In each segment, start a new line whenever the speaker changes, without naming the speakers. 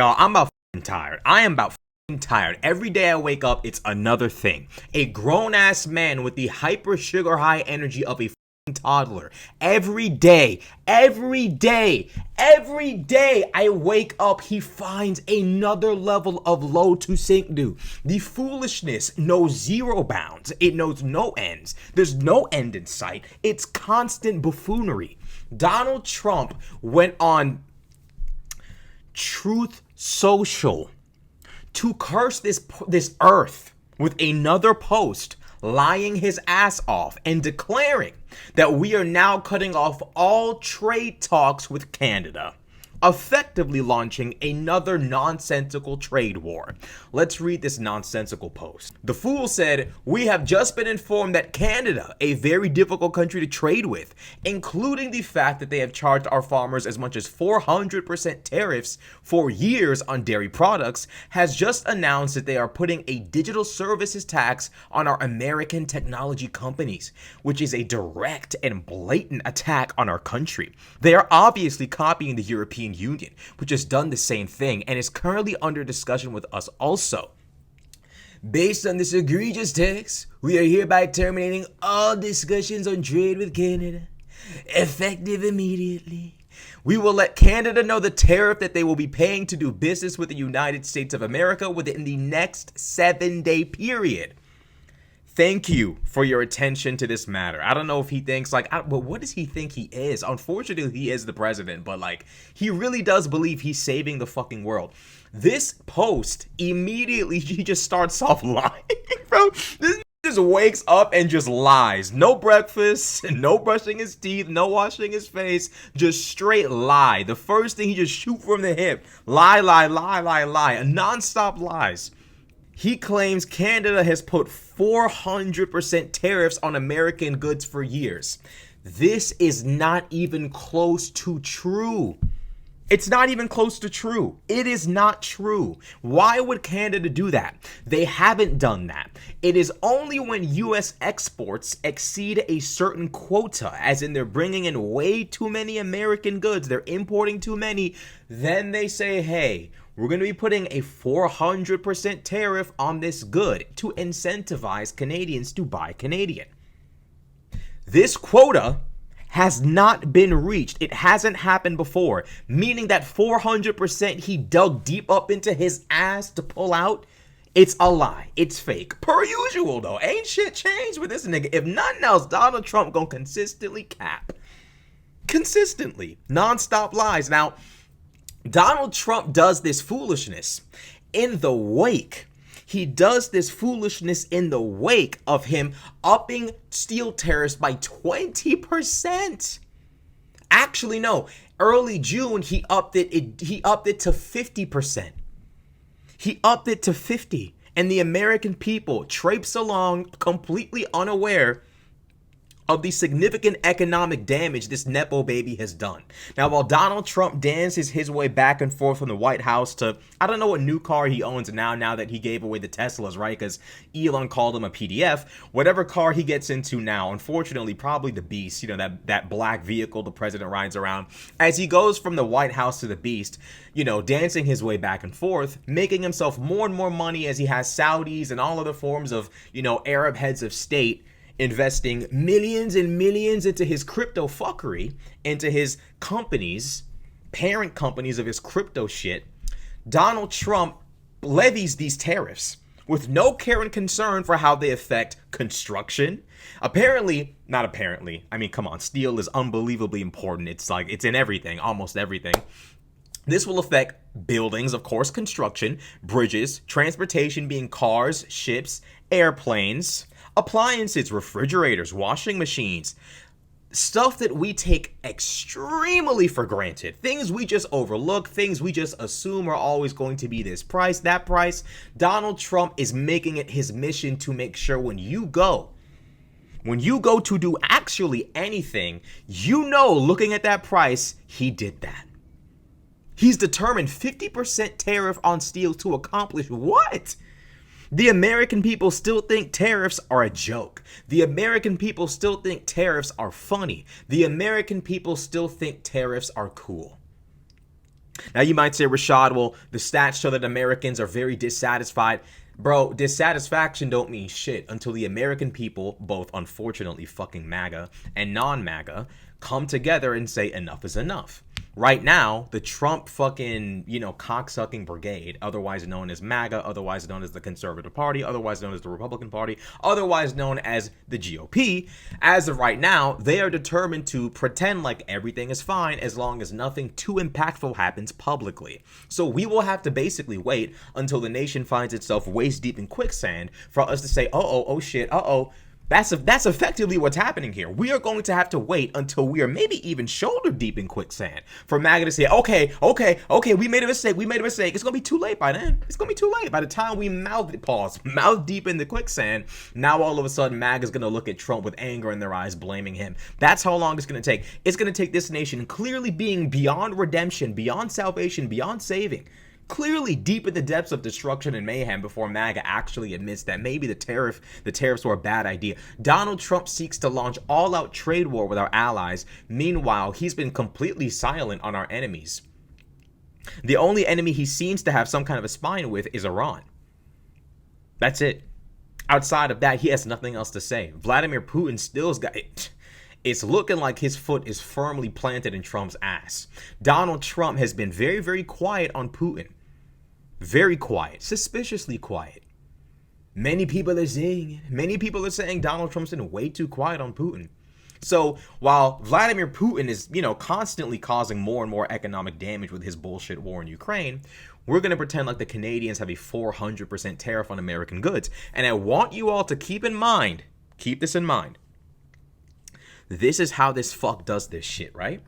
Y'all, I'm about tired. I am about tired. Every day I wake up, it's another thing. A grown-ass man with the hyper sugar high energy of a toddler. Every day I wake up, he finds another level of low to sink to. The foolishness knows zero bounds. It knows no ends. There's no end in sight. It's constant buffoonery. Donald Trump went on Truth Social to curse this earth with another post, lying his ass off and declaring that we are now cutting off all trade talks with Canada, effectively launching another nonsensical trade war. Let's read this nonsensical post. The fool said, "We have just been informed that Canada, a very difficult country to trade with, including the fact that they have charged our farmers as much as 400% tariffs for years on dairy products, has just announced that they are putting a digital services tax on our American technology companies, which is a direct and blatant attack on our country. They are obviously copying the European Union, which has done the same thing and is currently under discussion with us also. Based on this egregious tax, we are hereby terminating all discussions on trade with Canada, effective immediately. We will let Canada know the tariff that they will be paying to do business with the United States of America within the next 7-day period. Thank you for your attention to this matter." I don't know if he thinks but what does he think he is? Unfortunately, he is the president, but he really does believe he's saving the fucking world. This post, immediately he just starts off lying, bro. This just wakes up and just lies. No breakfast, no brushing his teeth, no washing his face, just straight lie. The first thing, he just shoot from the hip. Lie, non-stop lies. He claims Canada has put 400% tariffs on American goods for years. This is not even close to true. It's not even close to true. It is not true. Why would Canada do that? They haven't done that. It is only when U.S. exports exceed a certain quota, as in they're bringing in way too many American goods, they're importing too many, then they say, hey, we're going to be putting a 400% tariff on this good to incentivize Canadians to buy Canadian. This quota has not been reached. It hasn't happened before, meaning that 400% he dug deep up into his ass to pull out, it's a lie. It's fake. Per usual, though. Ain't shit changed with this nigga. If nothing else, Donald Trump gonna consistently cap. Consistently. Non-stop lies. Now, Donald Trump does this foolishness in the wake. He does this foolishness in the wake of him upping steel tariffs by 20%. Actually, no. Early June, he upped it to 50%. He upped it to 50%. And the American people traipse along completely unaware of the significant economic damage this Nepo baby has done. Now, while Donald Trump dances his way back and forth from the White House to, I don't know what new car he owns now that he gave away the Teslas, right? Because Elon called him a PDF. Whatever car he gets into now, unfortunately, probably the Beast, that black vehicle the president rides around. As he goes from the White House to the Beast, dancing his way back and forth, making himself more and more money as he has Saudis and all other forms of, Arab heads of state investing millions and millions into his crypto fuckery, into his companies, parent companies of his crypto shit. Donald Trump levies these tariffs with no care and concern for how they affect construction. Not apparently. I mean, come on, steel is unbelievably important. It's in everything, almost everything. This will affect buildings, of course, construction, bridges, transportation being cars, ships, airplanes, appliances, refrigerators, washing machines, stuff that we take extremely for granted, things we just overlook, things we just assume are always going to be this price, that price. Donald Trump is making it his mission to make sure when you go to do actually anything, looking at that price, he did that. He's determined 50% tariff on steel to accomplish what? The American people still think tariffs are a joke. The American people still think tariffs are funny. The American people still think tariffs are cool. Now you might say, Rashad, well, the stats show that Americans are very dissatisfied. Bro, dissatisfaction don't mean shit until the American people, both unfortunately fucking MAGA and non-MAGA, come together and say enough is enough. Right now, the Trump fucking, cocksucking brigade, otherwise known as MAGA, otherwise known as the Conservative Party, otherwise known as the Republican Party, otherwise known as the GOP, as of right now, they are determined to pretend like everything is fine as long as nothing too impactful happens publicly. So we will have to basically wait until the nation finds itself waist deep in quicksand for us to say, oh shit, That's effectively what's happening here. We are going to have to wait until we are maybe even shoulder deep in quicksand for MAGA to say, okay, we made a mistake. It's going to be too late by then. It's going to be too late. By the time we mouth deep in the quicksand, now all of a sudden MAGA is going to look at Trump with anger in their eyes, blaming him. That's how long it's going to take. It's going to take this nation clearly being beyond redemption, beyond salvation, beyond saving, clearly deep in the depths of destruction and mayhem before MAGA actually admits that maybe the tariffs were a bad idea. Donald Trump seeks to launch all-out trade war with our allies. Meanwhile, he's been completely silent on our enemies. The only enemy he seems to have some kind of a spine with is Iran. That's it. Outside of that, he has nothing else to say. Vladimir Putin still's got it. It's looking like his foot is firmly planted in Trump's ass. Donald Trump has been very, very quiet on Putin. Very quiet, suspiciously quiet. Many people are saying Donald Trump's been way too quiet on Putin. So while Vladimir Putin is, constantly causing more and more economic damage with his bullshit war in Ukraine, we're going to pretend like the Canadians have a 400% tariff on American goods. And I want you all to keep this in mind. This is how this fuck does this shit, right?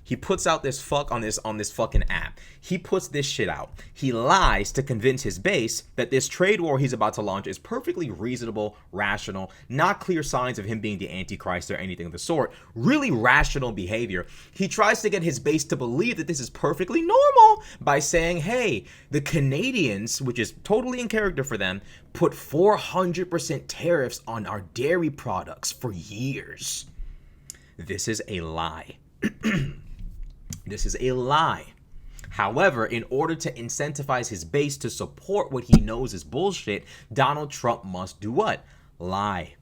He puts out this fuck on this fucking app. He puts this shit out. He lies to convince his base that this trade war he's about to launch is perfectly reasonable, rational, not clear signs of him being the Antichrist or anything of the sort. Really rational behavior. He tries to get his base to believe that this is perfectly normal by saying, hey, the Canadians, which is totally in character for them, put 400% tariffs on our dairy products for years. This is a lie. This is a lie. However, in order to incentivize his base to support what he knows is bullshit, Donald Trump must do what? Lie.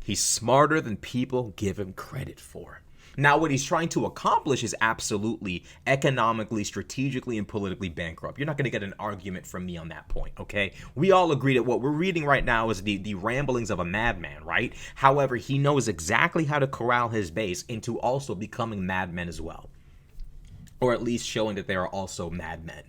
He's smarter than people give him credit for. Now, what he's trying to accomplish is absolutely economically, strategically, and politically bankrupt. You're not going to get an argument from me on that point, okay? We all agree that what we're reading right now is the ramblings of a madman, right? However, he knows exactly how to corral his base into also becoming madmen as well. Or at least showing that they are also madmen.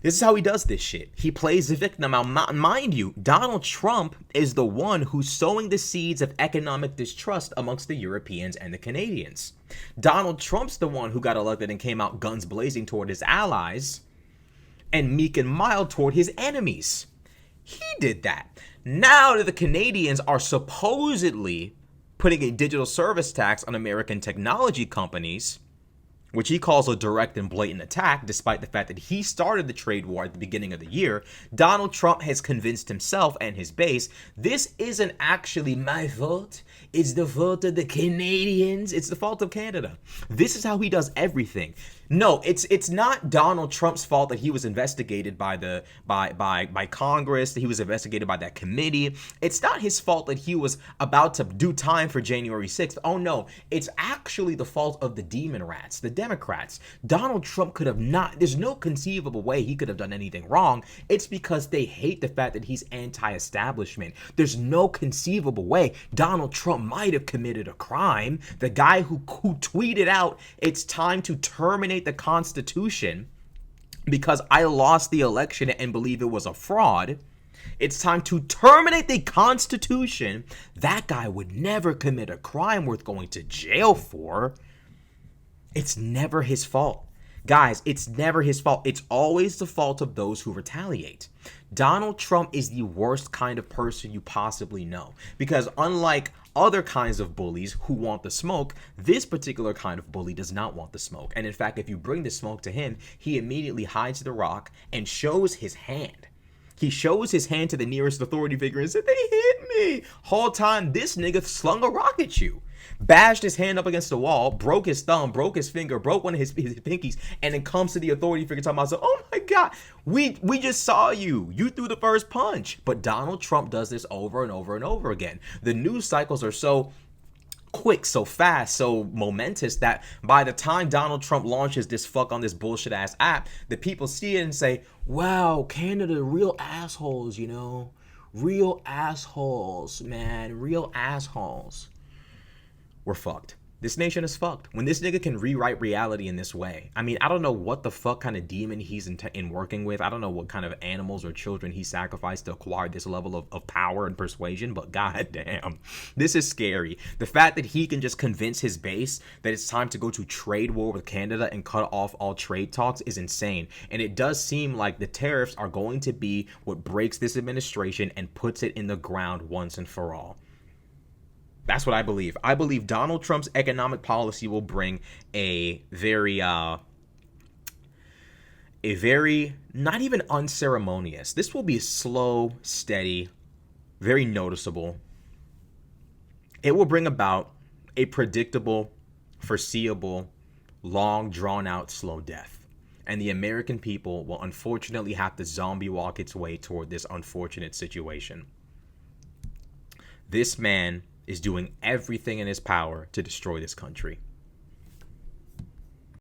This is how he does this shit. He plays the victim. Now, mind you, Donald Trump is the one who's sowing the seeds of economic distrust amongst the Europeans and the Canadians. Donald Trump's the one who got elected and came out guns blazing toward his allies and meek and mild toward his enemies. He did that. Now that the Canadians are supposedly putting a digital service tax on American technology companies, which he calls a direct and blatant attack, despite the fact that he started the trade war at the beginning of the year, Donald Trump has convinced himself and his base, this isn't actually my fault. It's the fault of the Canadians. It's the fault of Canada. This is how he does everything. No, it's not Donald Trump's fault that he was investigated by Congress, that he was investigated by that committee. It's not his fault that he was about to do time for January 6th. Oh no, it's actually the fault of the demon rats, the Democrats. Donald Trump could have not, there's no conceivable way he could have done anything wrong. It's because they hate the fact that he's anti-establishment. There's no conceivable way Donald Trump might have committed a crime. The guy who tweeted out, it's time to terminate the Constitution because I lost the election and believe it was a fraud. It's time to terminate the Constitution. That guy would never commit a crime worth going to jail for. It's never his fault. Guys, it's never his fault. It's always the fault of those who retaliate. Donald Trump is the worst kind of person you possibly know, because unlike other kinds of bullies who want the smoke, this particular kind of bully does not want the smoke. And in fact, if you bring the smoke to him, he immediately hides the rock and shows his hand. He shows his hand to the nearest authority figure and said, they hit me. Whole time, this nigga slung a rock at you. bashed his hand up against the wall, broke his thumb, broke his finger, broke one of his pinkies, and then comes to the authority figure talking about, oh my God, we just saw you. You threw the first punch. But Donald Trump does this over and over and over again. The news cycles are so quick, so fast, so momentous that by the time Donald Trump launches this fuck on this bullshit ass app, the people see it and say, wow, Canada, real assholes, you know? Real assholes, man. Real assholes. We're fucked. This nation is fucked. When this nigga can rewrite reality in this way, I mean, I don't know what the fuck kind of demon he's in working with. I don't know what kind of animals or children he sacrificed to acquire this level of power and persuasion, but goddamn, this is scary. The fact that he can just convince his base that it's time to go to trade war with Canada and cut off all trade talks is insane. And it does seem like the tariffs are going to be what breaks this administration and puts it in the ground once and for all. That's what I believe. I believe Donald Trump's economic policy will bring a very not even unceremonious. This will be slow, steady, very noticeable. It will bring about a predictable, foreseeable, long, drawn-out, slow death. And the American people will unfortunately have to zombie walk its way toward this unfortunate situation. This man is doing everything in his power to destroy this country.